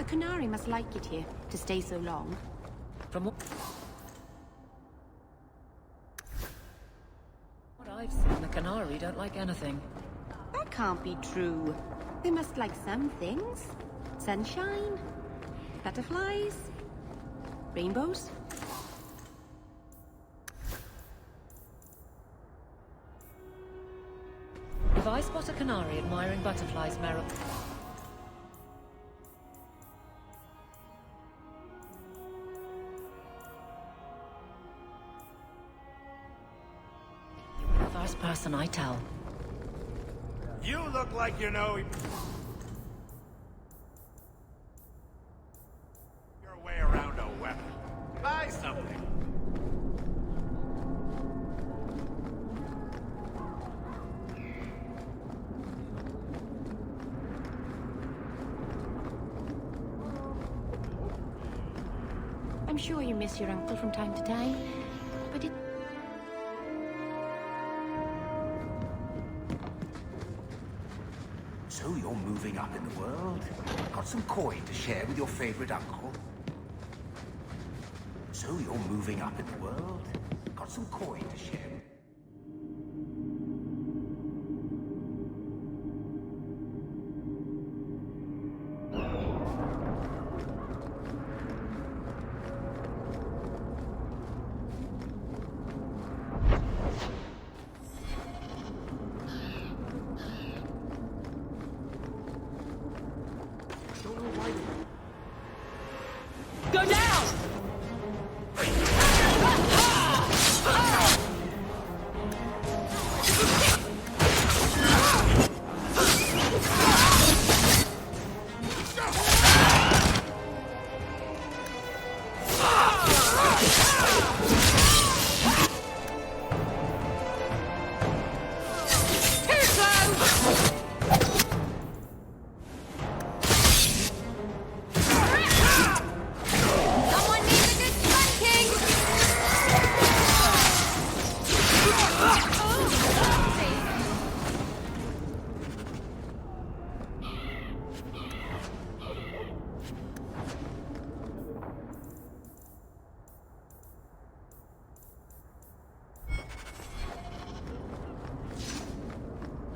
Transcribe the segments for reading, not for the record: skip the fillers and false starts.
Canary must like it here, to stay so long. From what I've seen, the Canary don't like anything. That can't be true. They must like some things. Sunshine, butterflies, rainbows. If I spot a canary admiring butterflies, Merrill... You're the first person I tell. You look like you know your way around a weapon. Buy something. I'm sure you miss your uncle from time to time, but it... So you're moving up in the world? Got some coin to share with your favorite uncle? So you're moving up in the world? Got some coin to share? Go down!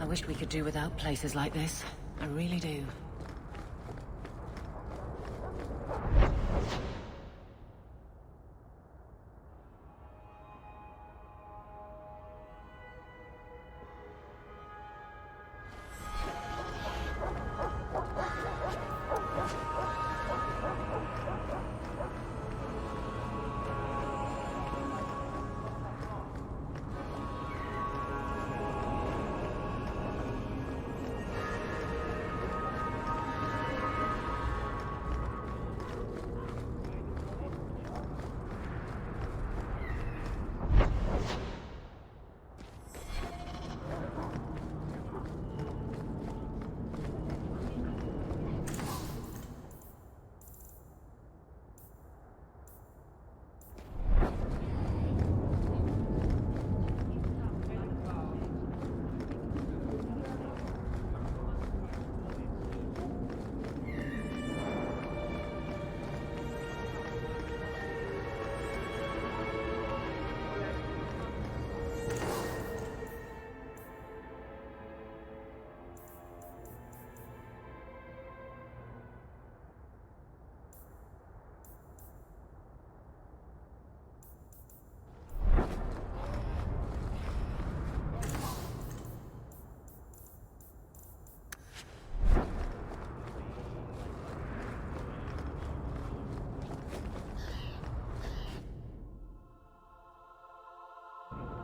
I wish we could do without places like this. I really do.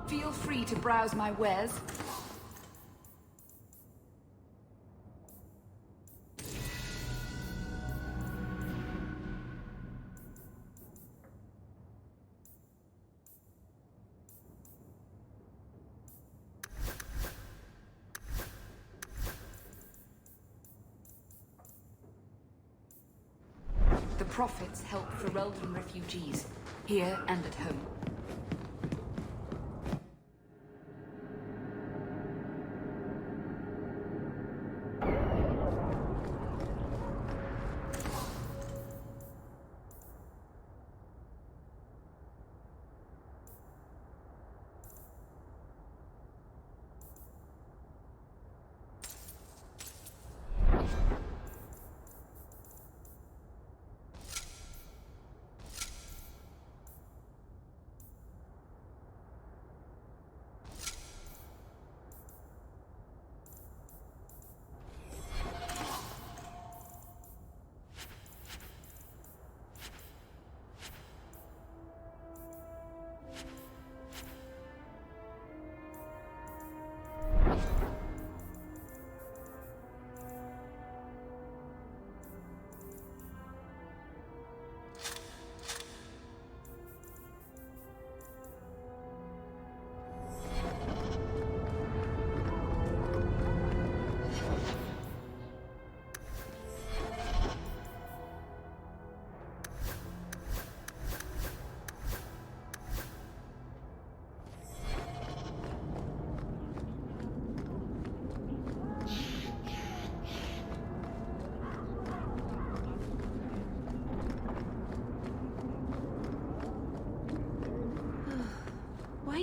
Feel free to browse my wares. The profits help Ferelden refugees, here and at home.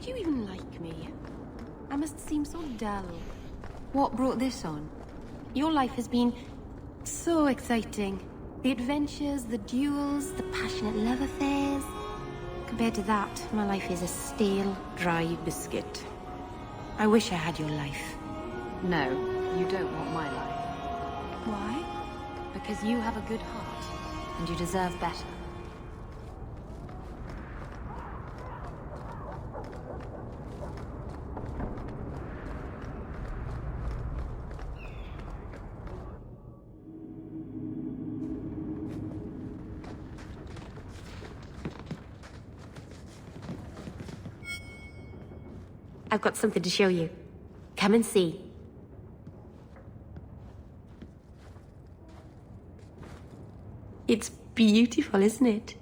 did you even like me? I must seem so dull. What brought this on? Your life has been so exciting. The adventures, the duels, the passionate love affairs. Compared to that, my life is a stale, dry biscuit. I wish I had your life. No, you don't want my life. Why? Because you have a good heart, and you deserve better. I've got something to show you. Come and see. It's beautiful, isn't it?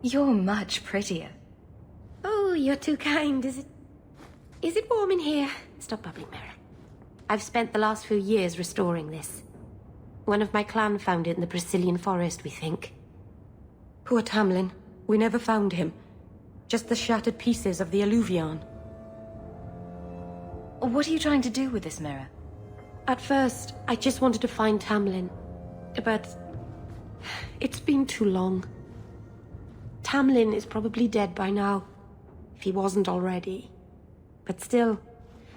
You're much prettier. Oh, you're too kind. Is it warm in here? Stop bubbling, Merrill. I've spent the last few years restoring this. One of my clan found it in the Brazilian forest, we think. Poor Tamlin. We never found him. Just the shattered pieces of the alluvion. What are you trying to do with this mirror? At first, I just wanted to find Tamlin. But it's been too long. Tamlin is probably dead by now, if he wasn't already. But still,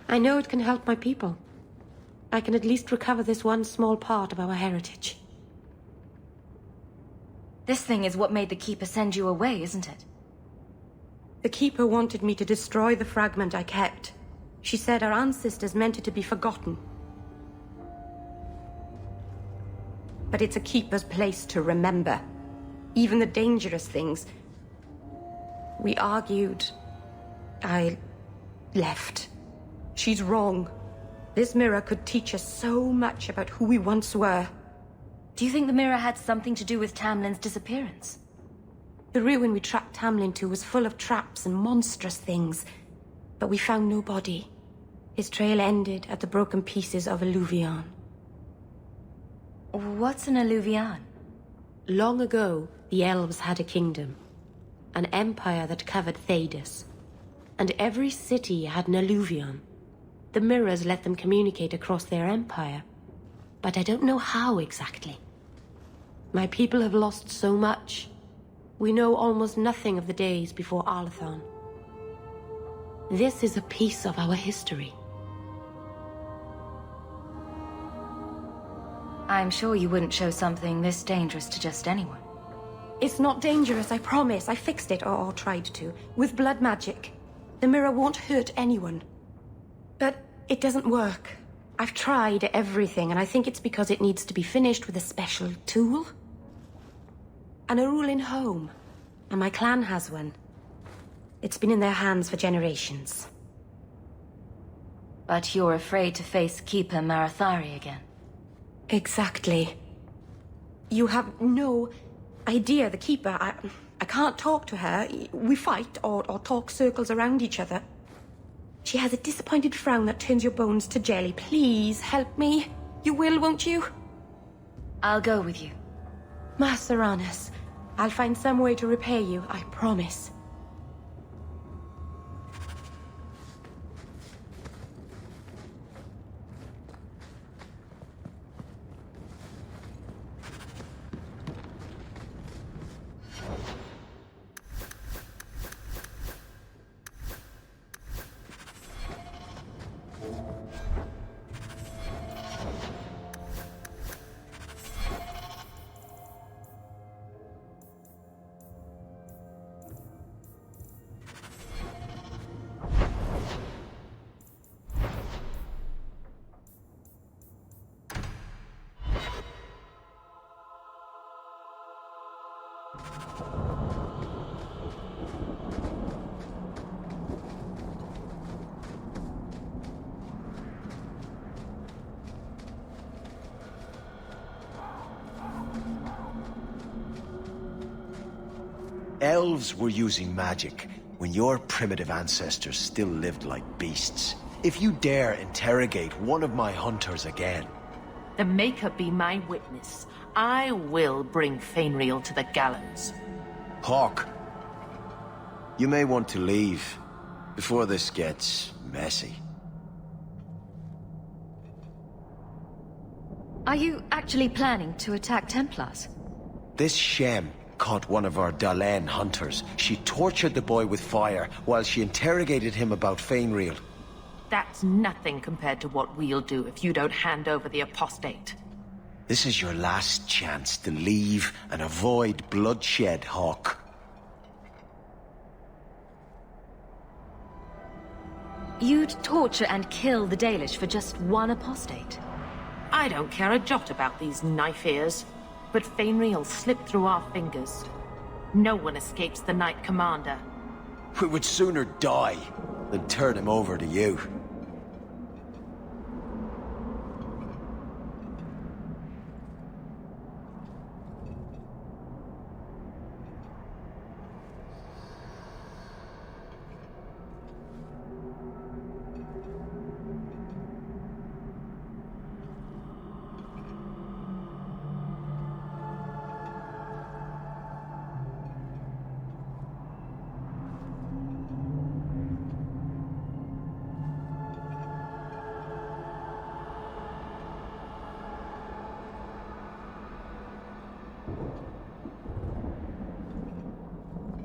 I know it can help my people. I can at least recover this one small part of our heritage. This thing is what made the Keeper send you away, isn't it? The Keeper wanted me to destroy the fragment I kept. She said our ancestors meant it to be forgotten. But it's a Keeper's place to remember. Even the dangerous things. We argued. I left. She's wrong. This mirror could teach us so much about who we once were. Do you think the mirror had something to do with Tamlin's disappearance? The ruin we tracked Tamlin to was full of traps and monstrous things. But we found no body. His trail ended at the broken pieces of alluvion. What's an alluvion? Long ago, the elves had a kingdom. An empire that covered Thedas. And every city had an alluvion. The mirrors let them communicate across their empire. But I don't know how exactly. My people have lost so much. We know almost nothing of the days before Arlathon. This is a piece of our history. I'm sure you wouldn't show something this dangerous to just anyone. It's not dangerous, I promise. I fixed it, or tried to, with blood magic. The mirror won't hurt anyone. But it doesn't work. I've tried everything, and I think it's because it needs to be finished with a special tool. And a ruling home. And my clan has one. It's been in their hands for generations. But you're afraid to face Keeper Marathari again. Exactly. You have no idea, the Keeper. I can't talk to her. We fight or talk circles around each other. She has a disappointed frown that turns your bones to jelly. Please, help me. You will, won't you? I'll go with you. Maseranas, I'll find some way to repay you, I promise. Elves were using magic when your primitive ancestors still lived like beasts. If you dare interrogate one of my hunters again... The Maker be my witness. I will bring MERRILL to the gallows. Hawk, you may want to leave. before this gets messy. Are you actually planning to attack Templars? This Shem caught one of our Dalen hunters. She tortured the boy with fire while she interrogated him about MERRILL. That's nothing compared to what we'll do if you don't hand over the apostate. This is your last chance to leave and avoid bloodshed, Hawk. You'd torture and kill the Dalish for just one apostate? I don't care a jot about these knife ears, but MERRILL slipped through our fingers. No one escapes the Knight Commander. We would sooner die than turn him over to you.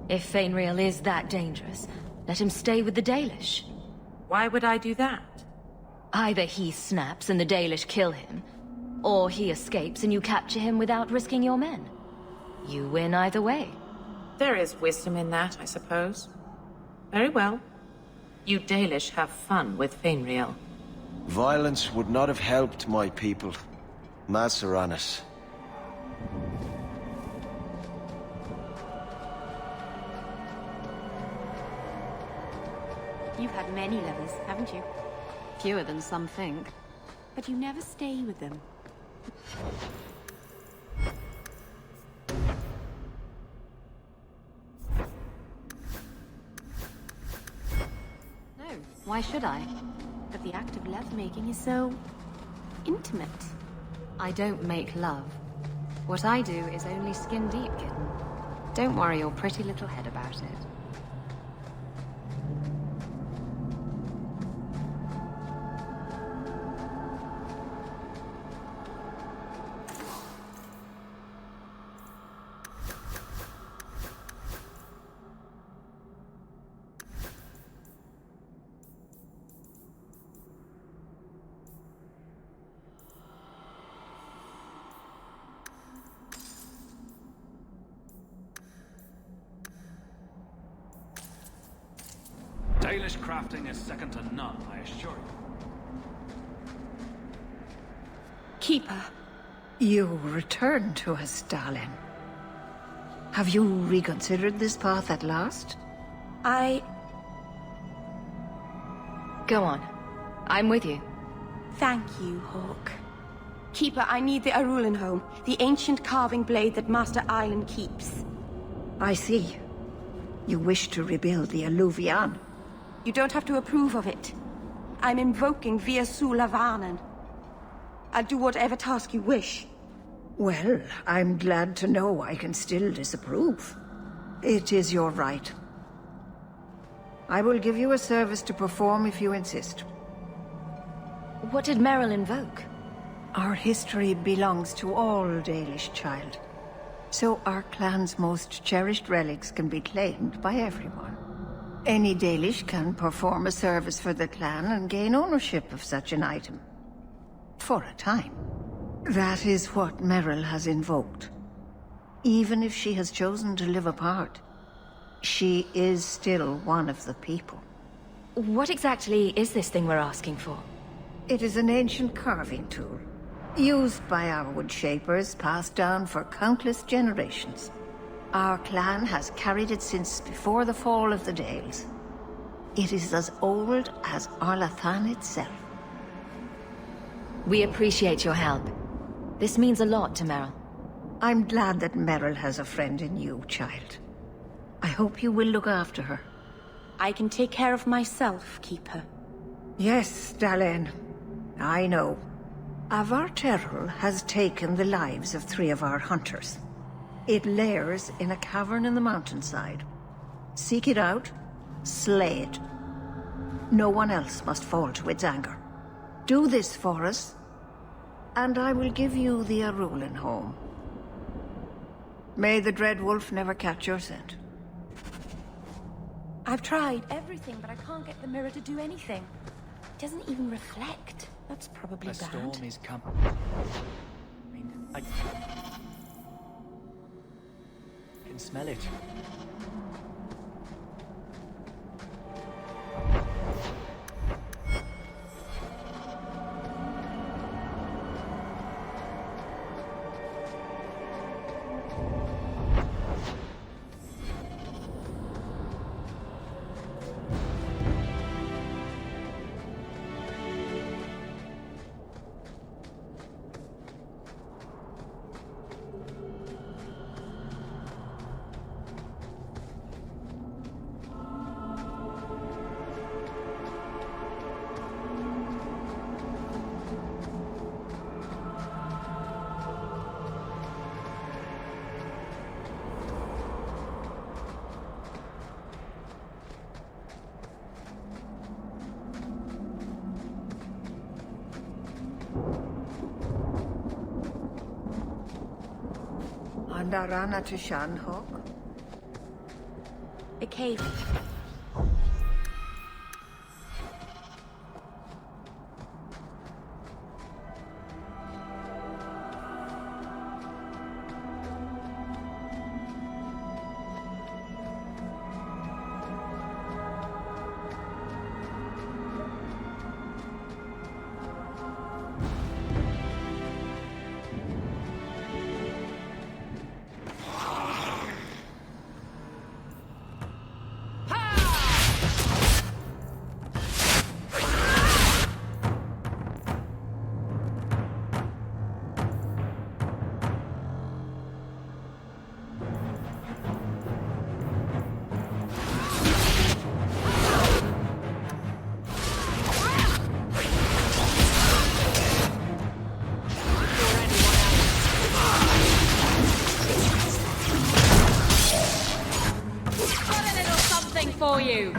If MERRILL is that dangerous, let him stay with the Dalish. Why would I do that? Either he snaps and the Dalish kill him, or he escapes and you capture him without risking your men. You win either way. There is wisdom in that, I suppose. Very well. You Dalish have fun with MERRILL. Violence would not have helped my people. Maseranis. You've had many lovers, haven't you? Fewer than some think. But you never stay with them. No, why should I? But the act of lovemaking is so intimate. I don't make love. What I do is only skin deep, kitten. Don't worry your pretty little head about it. Dalish crafting is second to none, I assure you. Keeper. You returned to us, darling. Have you reconsidered this path at last? Go on. I'm with you. Thank you, Hawk. Keeper, I need the Arulin home, the ancient carving blade that Master Island keeps. I see. You wish to rebuild the Alluvian. You don't have to approve of it. I'm invoking Via Sulavanen. I'll do whatever task you wish. Well, I'm glad to know I can still disapprove. It is your right. I will give you a service to perform if you insist. What did MERRILL invoke? Our history belongs to all Dalish, child. So our clan's most cherished relics can be claimed by everyone. Any Dalish can perform a service for the clan and gain ownership of such an item. For a time. That is what MERRILL has invoked. Even if she has chosen to live apart, she is still one of the people. What exactly is this thing we're asking for? It is an ancient carving tool, used by our wood shapers, passed down for countless generations. Our clan has carried it since before the fall of the Dales. It is as old as Arlathan itself. We appreciate your help. This means a lot to MERRILL. I'm glad that MERRILL has a friend in you, child. I hope you will look after her. I can take care of myself, Keeper. Yes, Dalen. I know. Avar Terrell has taken the lives of 3 of our hunters. It lairs in a cavern in the mountainside. Seek it out, slay it, No one else must fall to its anger. Do this for us, and I will give you the Arulin home. May the Dread Wolf never catch your scent. I've tried everything, but I can't get the mirror to do anything. It doesn't even reflect. That's probably A bad. storm is coming. I can smell it. Andarana to Shanhok? A cave. For you.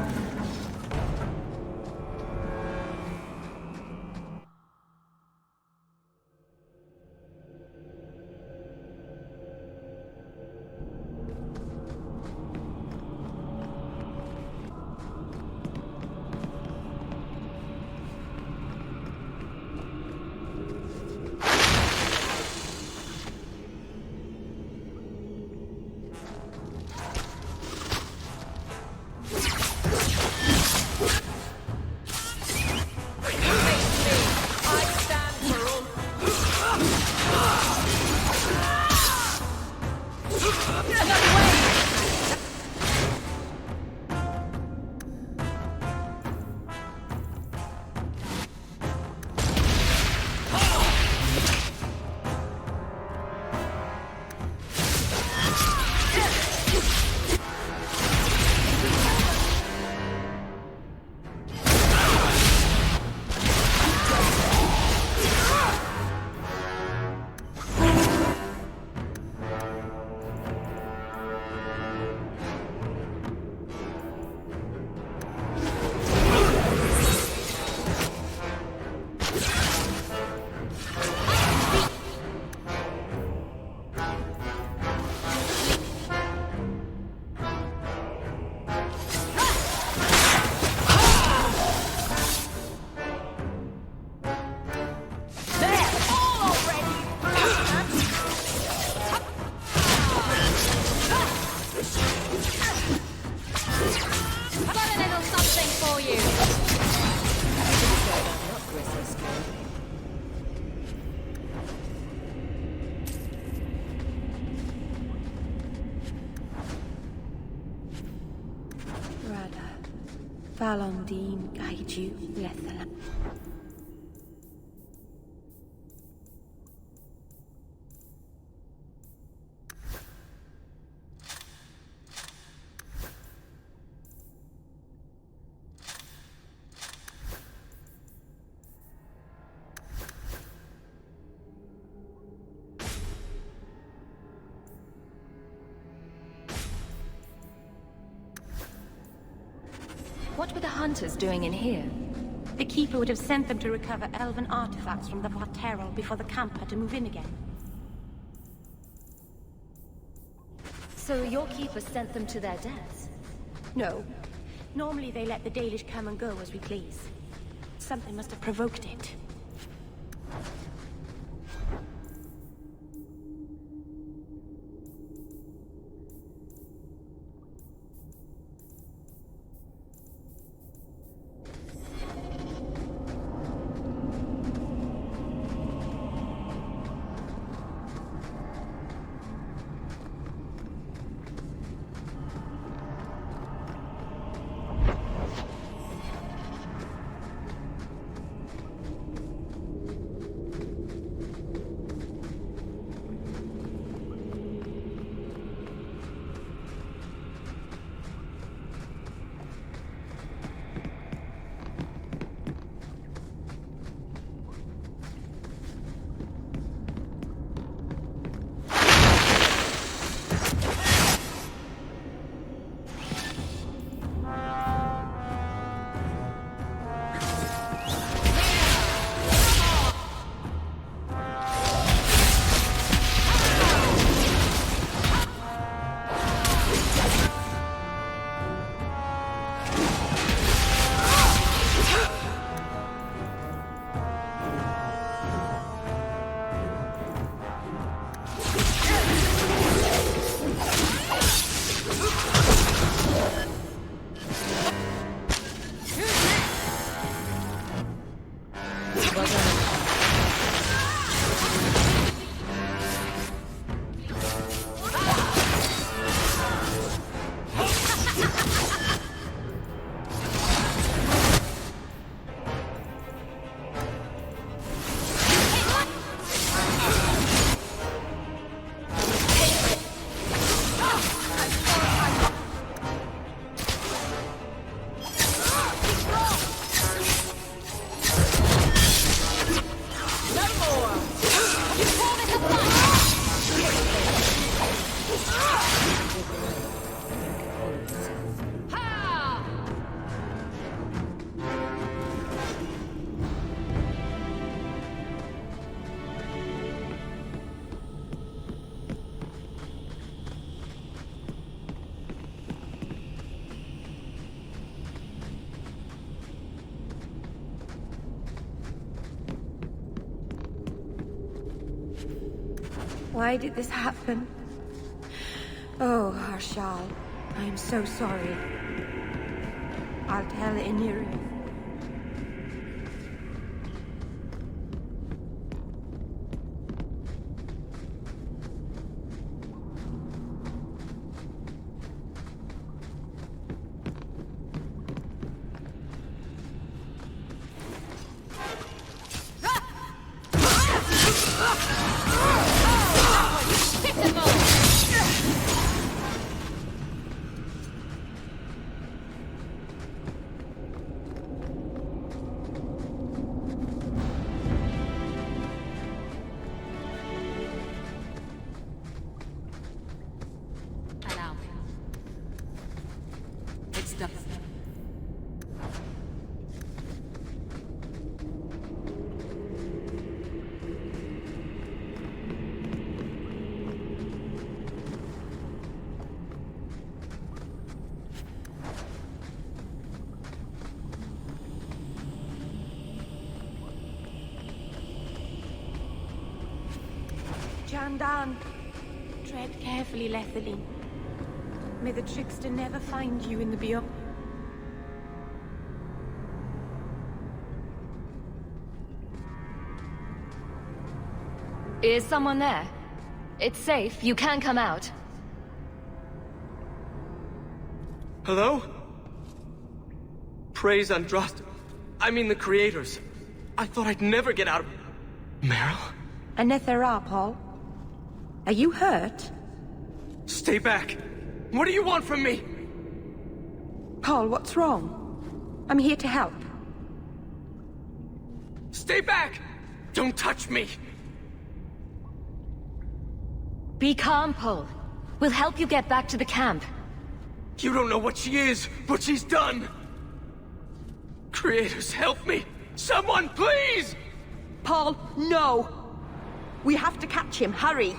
Falondine guide you, Lethala. What were the hunters doing in here? The Keeper would have sent them to recover elven artifacts from the MERRILL before the camp had to move in again. So your Keeper sent them to their deaths? No. Normally they let the Dalish come and go as we please. Something must have provoked it. Why did this happen? Oh, Harshal, I am so sorry. I'll tell Iniri. Jandan, tread carefully, Lethaline. May the trickster never find you in the beyond. Is someone there? It's safe. You can come out. Hello? Praise Andraste. I mean the creators. I thought I'd never get out of... Merrill? Anethera, Paul. Are you hurt? Stay back. What do you want from me? Paul, what's wrong? I'm here to help. Stay back! Don't touch me! Be calm, Paul. We'll help you get back to the camp. You don't know what she is, what she's done! Creators, help me! Someone, please! Paul, no! We have to catch him, hurry!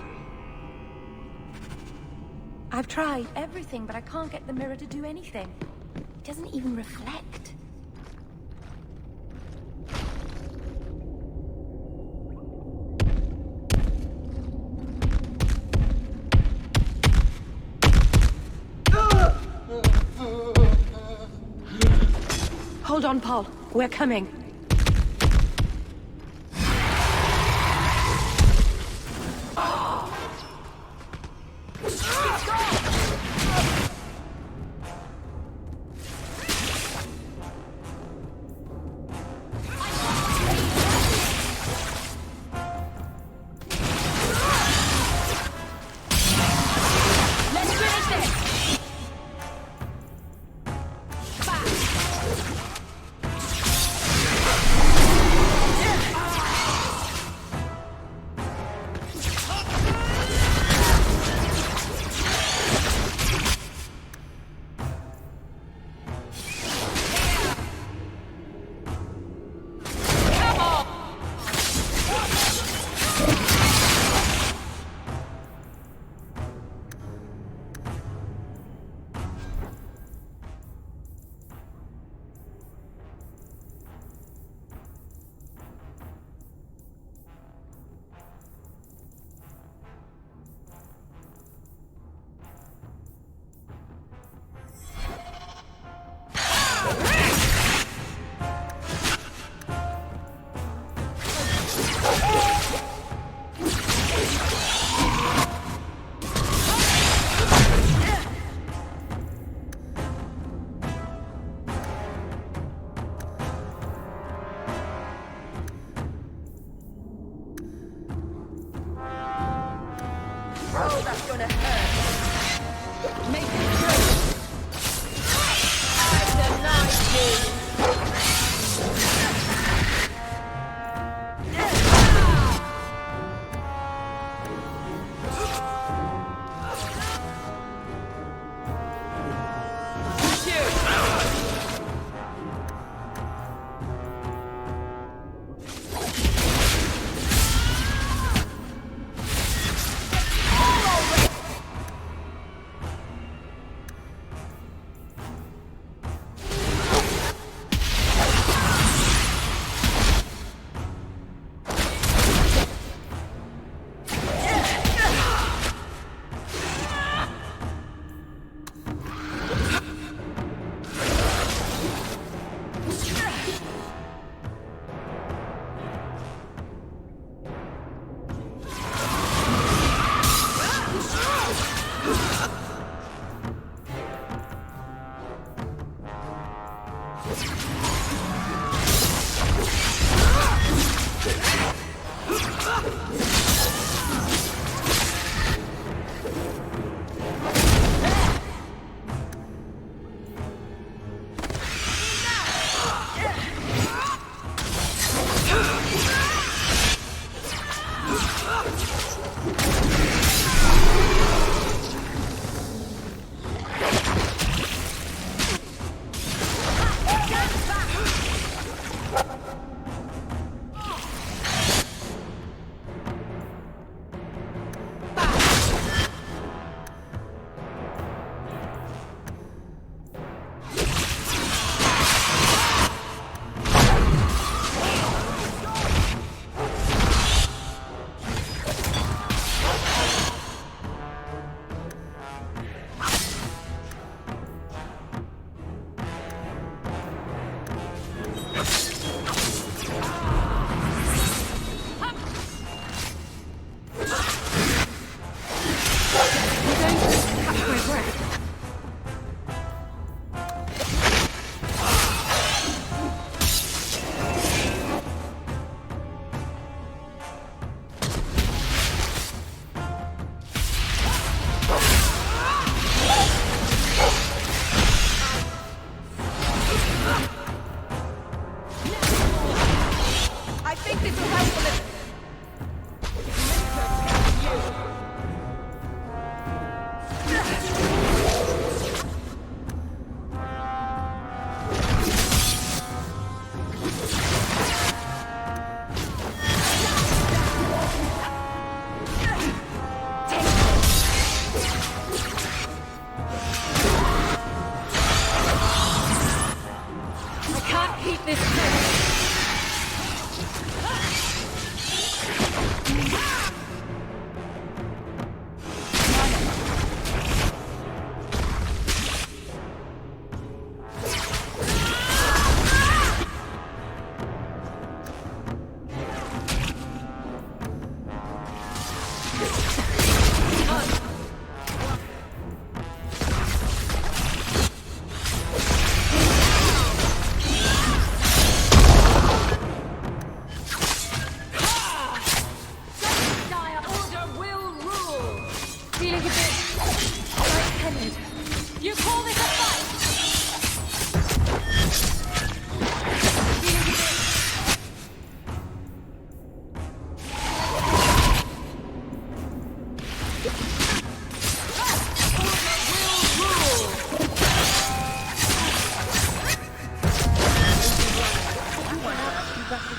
I've tried everything, but I can't get the mirror to do anything. It doesn't even reflect. Hold on, Paul. We're coming.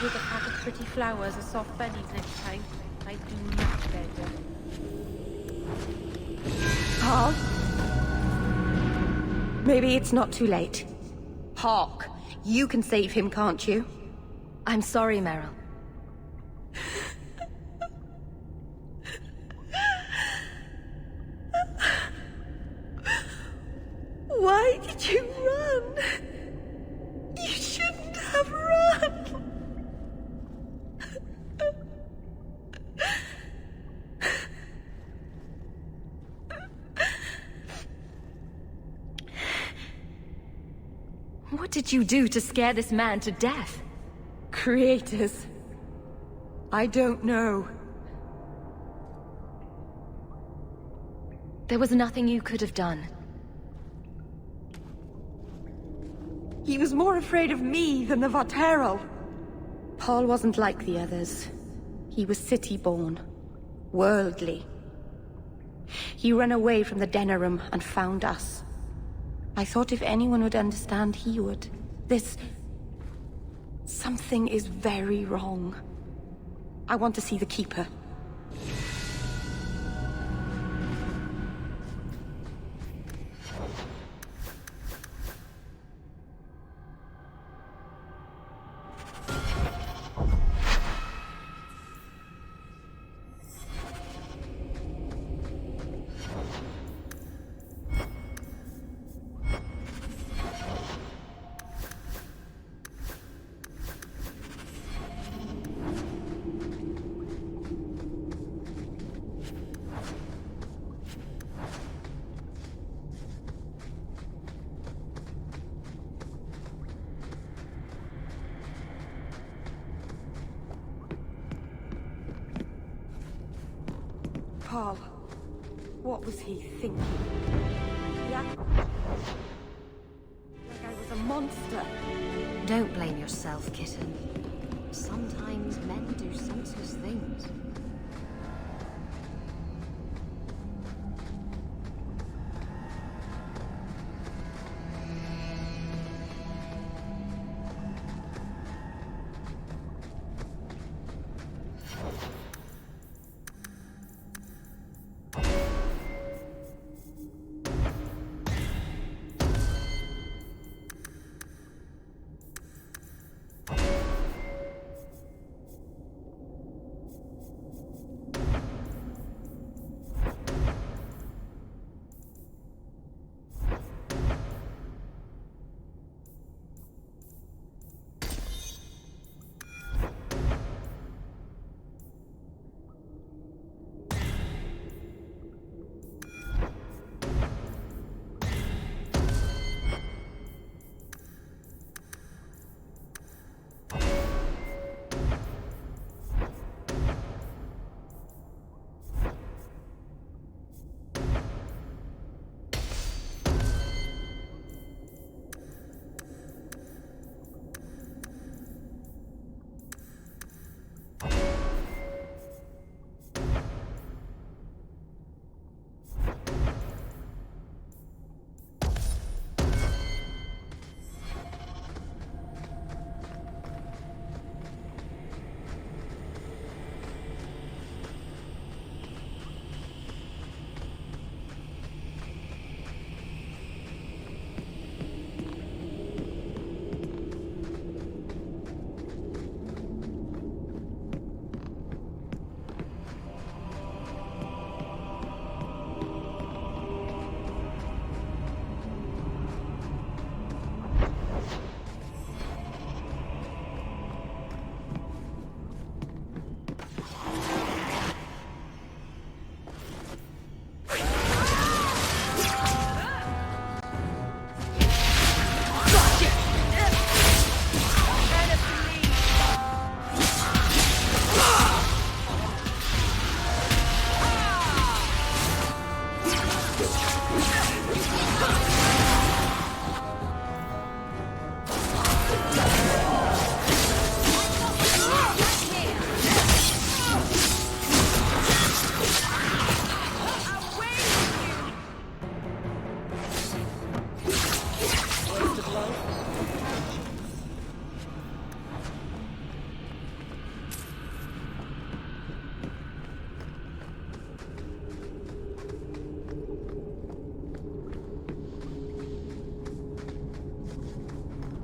take a pack of pretty flowers or soft bunnies next time. I do much better. Paul? Maybe it's not too late. Hawk, you can save him, can't you? I'm sorry, Merrill. Why did you run? You shouldn't have run. What did you do to scare this man to death? Creators. I don't know. There was nothing you could have done. He was more afraid of me than the Varterol. Paul wasn't like the others. He was city-born, worldly. He ran away from the Denerim and found us. I thought if anyone would understand, he would. Something is very wrong. I want to see the Keeper. Paul, what was he thinking? Yeah. Like I was a monster. Don't blame yourself, kitten. Sometimes men do senseless things.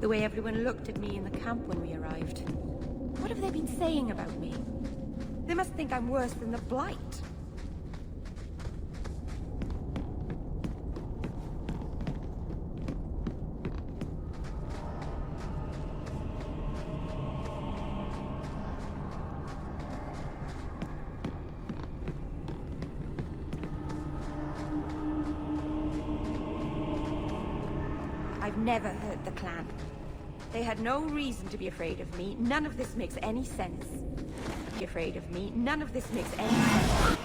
The way everyone looked at me in the camp when we arrived. What have they been saying about me? They must think I'm worse than the Blight. I've never hurt the clan. They had no reason to be afraid of me. None of this makes any sense. Be afraid of me. None of this makes any sense.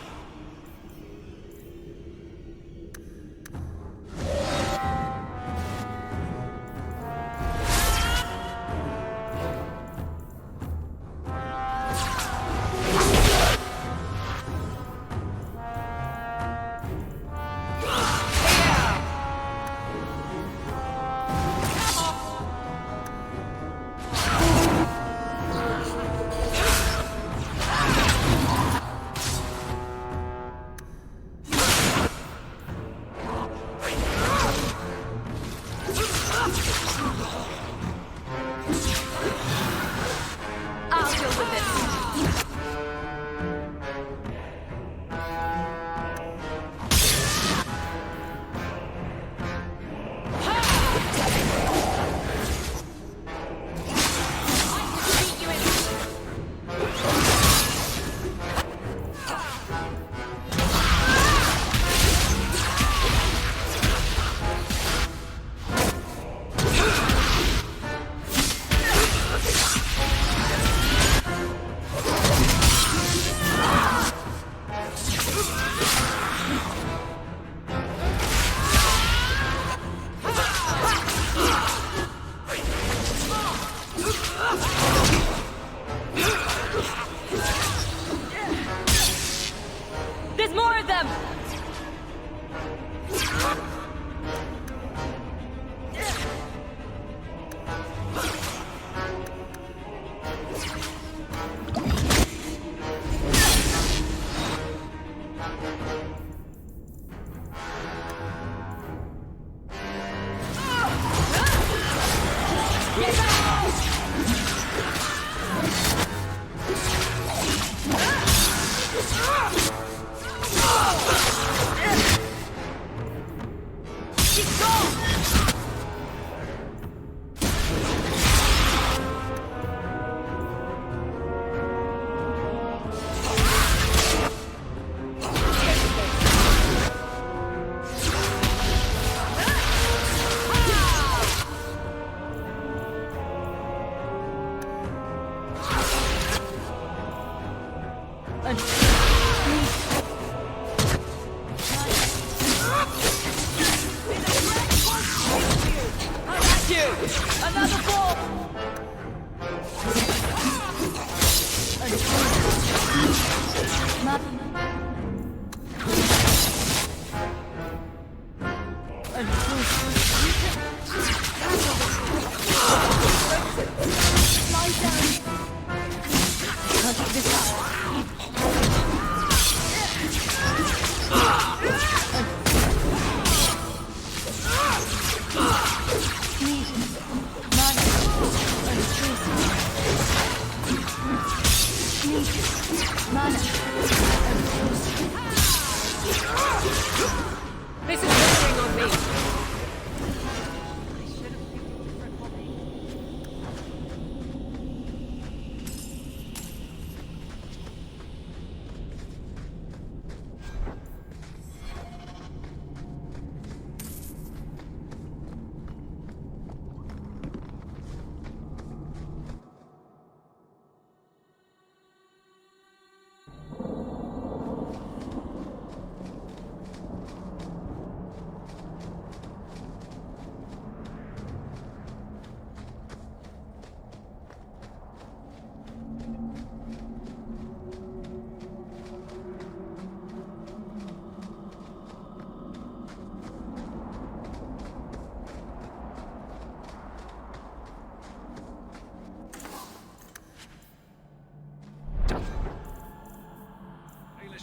This is wearing on me.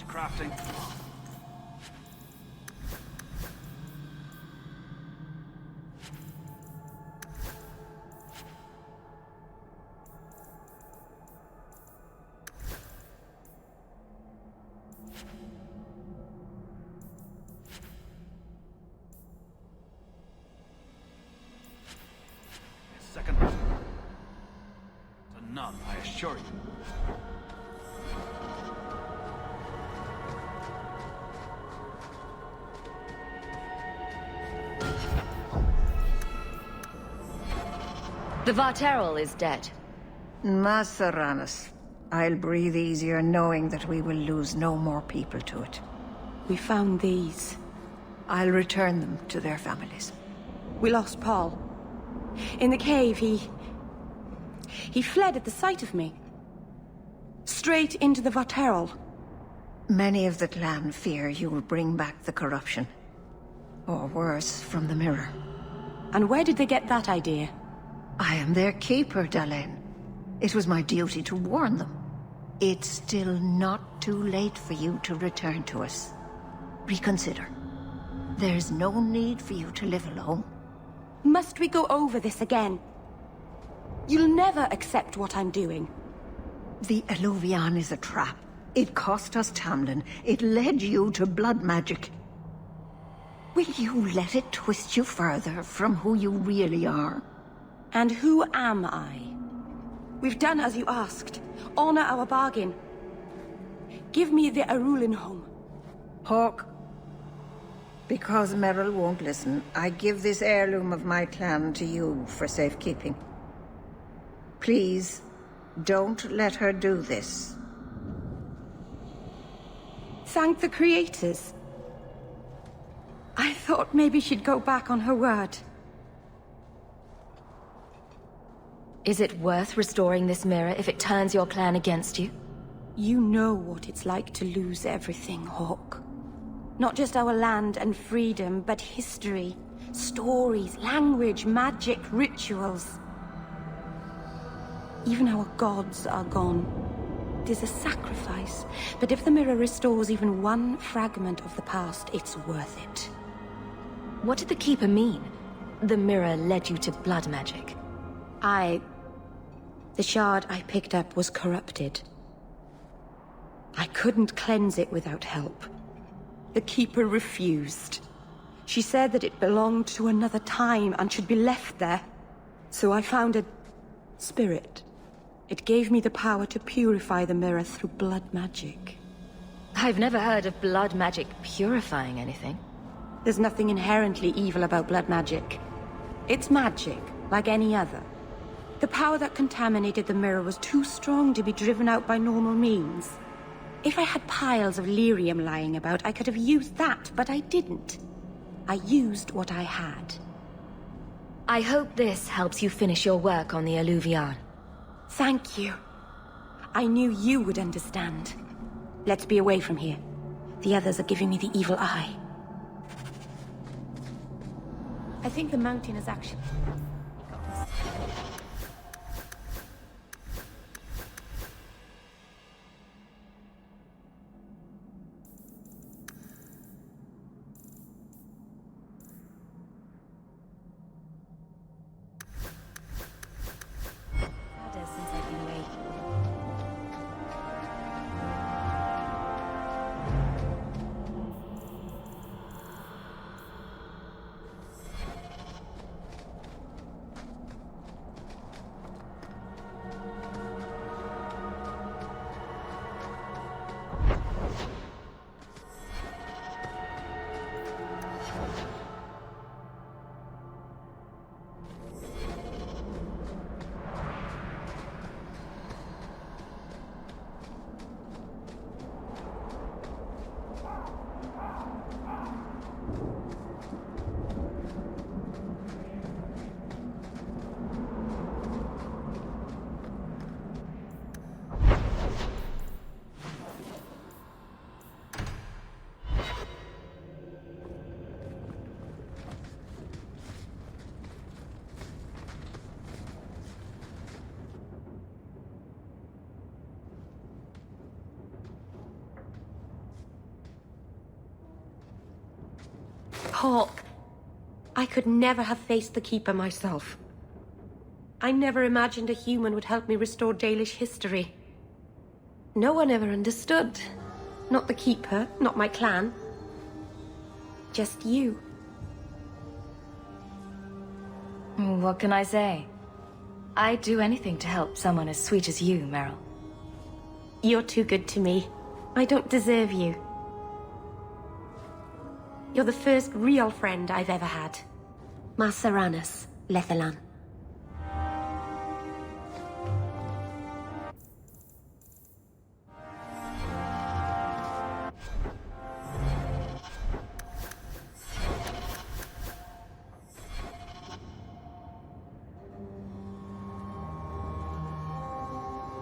Crafting. Second person. It's a nun, I assure you. The Varterol is dead. Masseranus. I'll breathe easier knowing that we will lose no more people to it. We found these. I'll return them to their families. We lost Paul. In the cave, he fled at the sight of me. Straight into the Varterol. Many of the clan fear you will bring back the corruption. Or worse, from the mirror. And where did they get that idea? I am their keeper, Dalain. It was my duty to warn them. It's still not too late for you to return to us. Reconsider. There's no need for you to live alone. Must we go over this again? You'll never accept what I'm doing. The Alluvion is a trap. It cost us Tamlin. It led you to blood magic. Will you let it twist you further from who you really are? And who am I? We've done as you asked. Honor our bargain. Give me the Arulin home. Hawk. Because Merrill won't listen, I give this heirloom of my clan to you for safekeeping. Please, don't let her do this. Thank the creators. I thought maybe she'd go back on her word. Is it worth restoring this mirror if it turns your clan against you? You know what it's like to lose everything, Hawk. Not just our land and freedom, but history, stories, language, magic, rituals. Even our gods are gone. It is a sacrifice, but if the mirror restores even one fragment of the past, it's worth it. What did the Keeper mean? The mirror led you to blood magic. The shard I picked up was corrupted. I couldn't cleanse it without help. The Keeper refused. She said that it belonged to another time and should be left there. So I found a spirit. It gave me the power to purify the mirror through blood magic. I've never heard of blood magic purifying anything. There's nothing inherently evil about blood magic. It's magic, like any other. The power that contaminated the mirror was too strong to be driven out by normal means. If I had piles of lyrium lying about, I could have used that, but I didn't. I used what I had. I hope this helps you finish your work on the Alluvion. Thank you. I knew you would understand. Let's be away from here. The others are giving me the evil eye. I think the mountain is actually... Hawk, I could never have faced the Keeper myself. I never imagined a human would help me restore Dalish history. No one ever understood. Not the Keeper, not my clan. Just you. What can I say? I'd do anything to help someone as sweet as you, Merrill. You're too good to me. I don't deserve you. You're the first real friend I've ever had. Maseranus, Lethalan.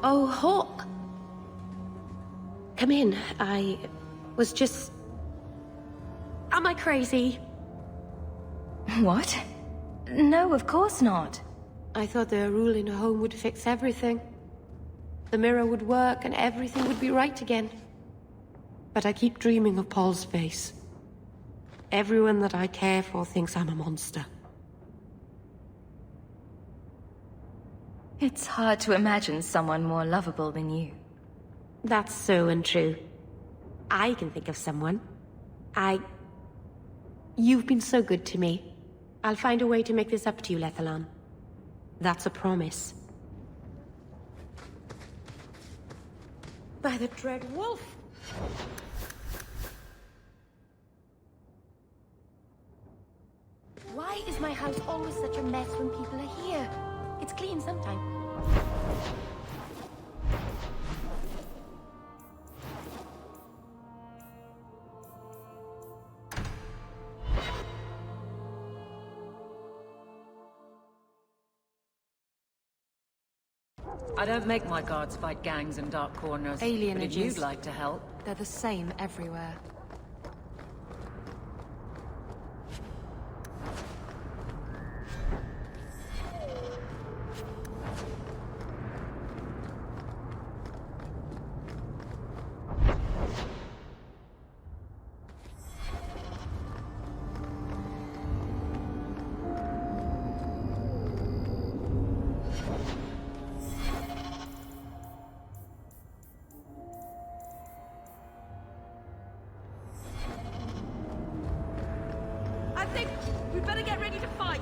Oh, Hawk. Come in. I was just... Am I crazy? What? No, of course not. I thought the rule in a home would fix everything. The mirror would work and everything would be right again. But I keep dreaming of Paul's face. Everyone that I care for thinks I'm a monster. It's hard to imagine someone more lovable than you. That's so untrue. I can think of someone. You've been so good to me. I'll find a way to make this up to you, Lethalan. That's a promise. By the Dread Wolf! Why is my house always such a mess when people are here? It's clean sometimes. I don't make my guards fight gangs in dark corners. Alien but if you'd like to help... They're the same everywhere. I think we better get ready to fight.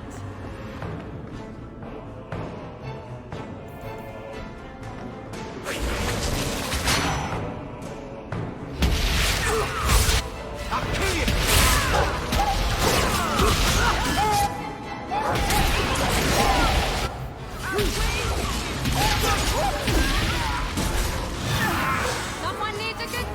I'll kill you! Someone needs a good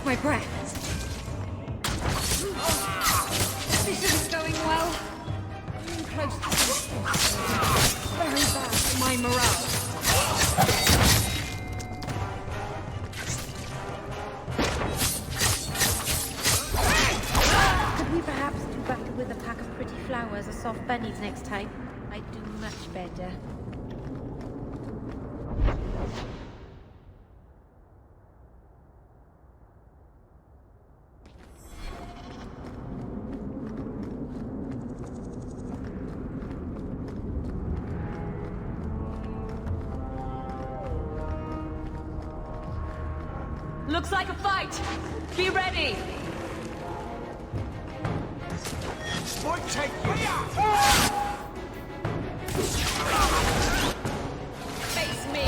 my breath. This isn't going well. I'm close to this. Very bad for my morale. Could we perhaps do battle with a pack of pretty flowers or soft bunnies next time? I'd do much better. Looks like a fight! Be ready! Might take you. Face me!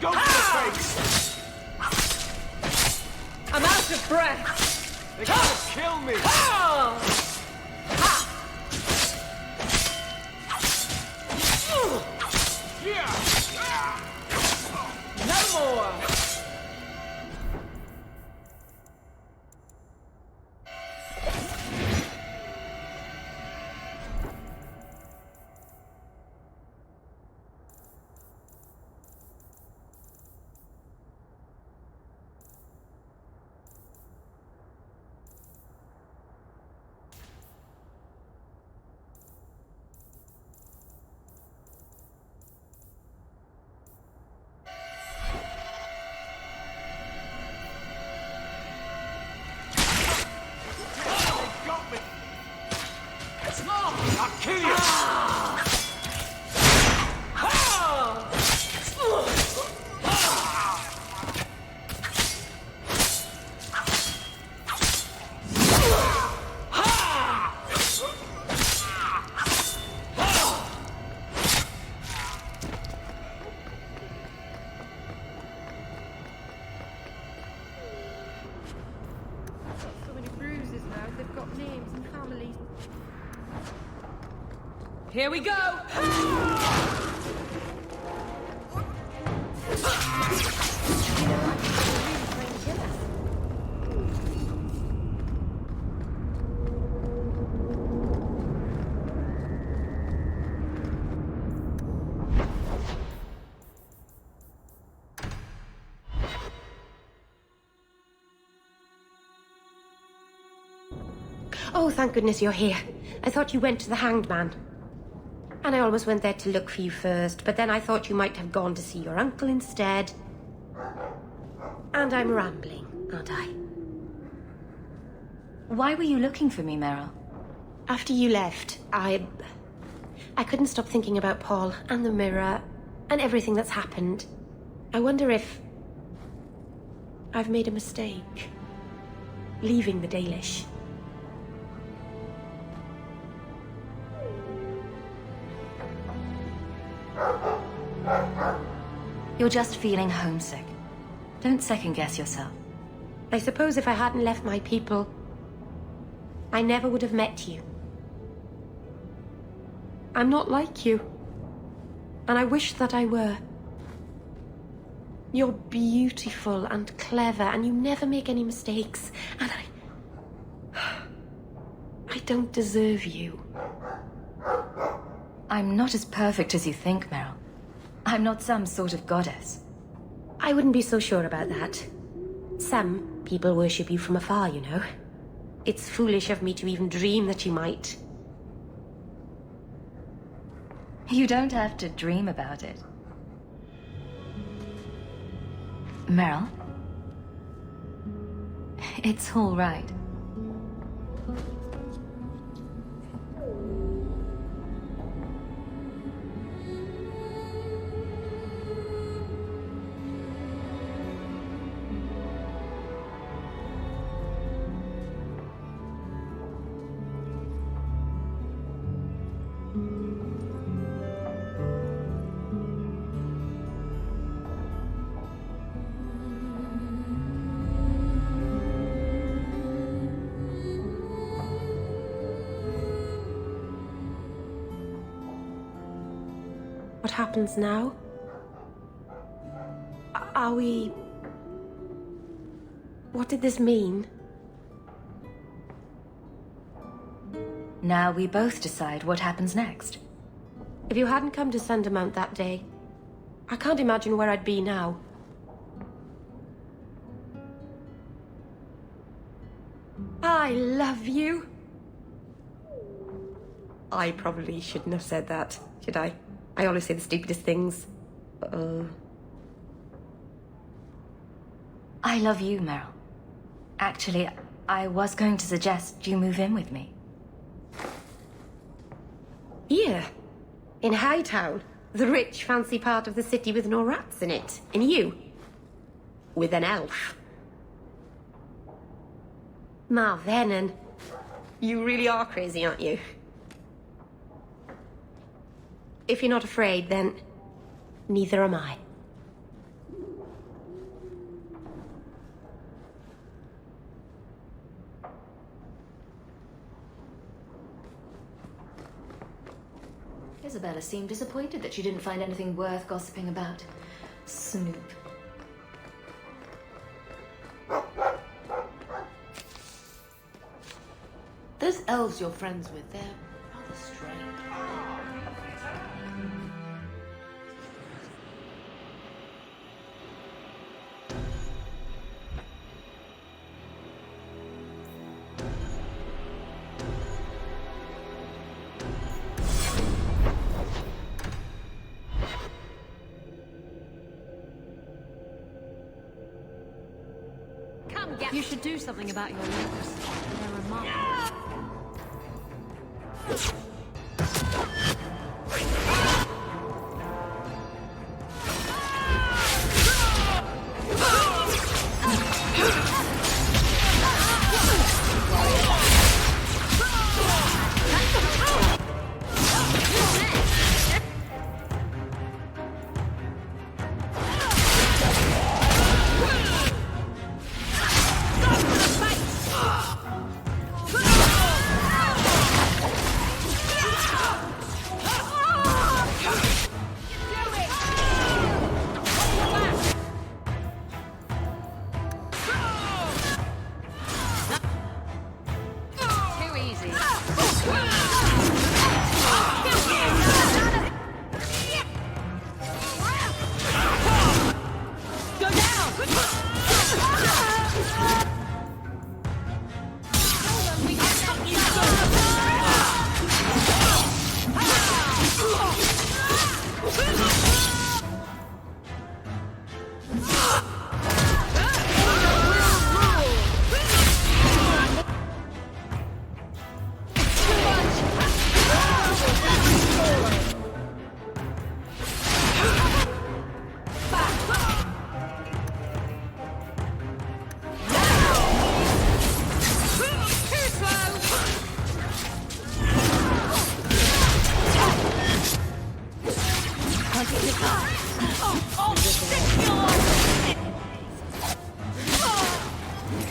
Go to the face! I'm out of breath! They're gonna kill me! No more! I'll kill you! So many bruises now, they've got names and families. Here we go! Oh, thank goodness you're here. I thought you went to the Hanged Man. And I almost went there to look for you first, but then I thought you might have gone to see your uncle instead. And I'm rambling, aren't I? Why were you looking for me, Merrill? After you left, I couldn't stop thinking about Paul and the mirror and everything that's happened. I wonder if I've made a mistake leaving the Dalish. You're just feeling homesick. Don't second-guess yourself. I suppose if I hadn't left my people, I never would have met you. I'm not like you, and I wish that I were. You're beautiful and clever, and you never make any mistakes, and I don't deserve you. I'm not as perfect as you think, Merrill. I'm not some sort of goddess. I wouldn't be so sure about that. Some people worship you from afar, you know. It's foolish of me to even dream that you might. You don't have to dream about it. Merrill? It's all right. happens now? Are we... What did this mean? Now we both decide what happens next. If you hadn't come to Sundermount that day, I can't imagine where I'd be now. I love you. I probably shouldn't have said that, should I? I always say the stupidest things. I love you, Merrill. Actually, I was going to suggest you move in with me. Here, in Hightown, the rich, fancy part of the city with no rats in it. And you, with an elf. Marvenon, you really are crazy, aren't you? If you're not afraid, then neither am I. Isabella seemed disappointed that she didn't find anything worth gossiping about. Snoop. Those elves you're friends with, they're rather strange. You should do something about your lips. They're remarkable.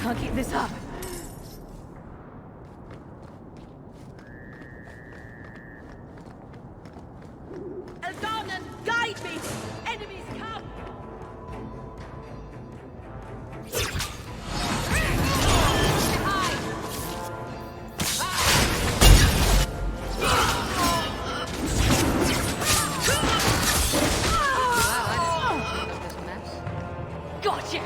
Can't keep this up. Elgarnan, guide me! Enemies come! Gotcha!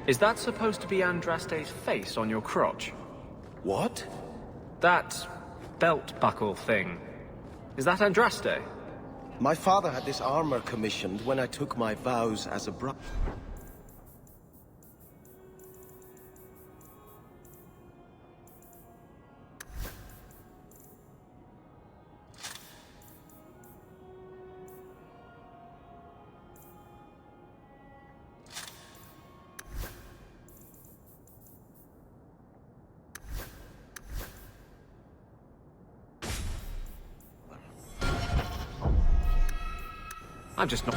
Is that supposed to be Andraste's face on your crotch? What? That belt buckle thing. Is that Andraste? My father had this armor commissioned when I took my vows as a bride. I'm just not...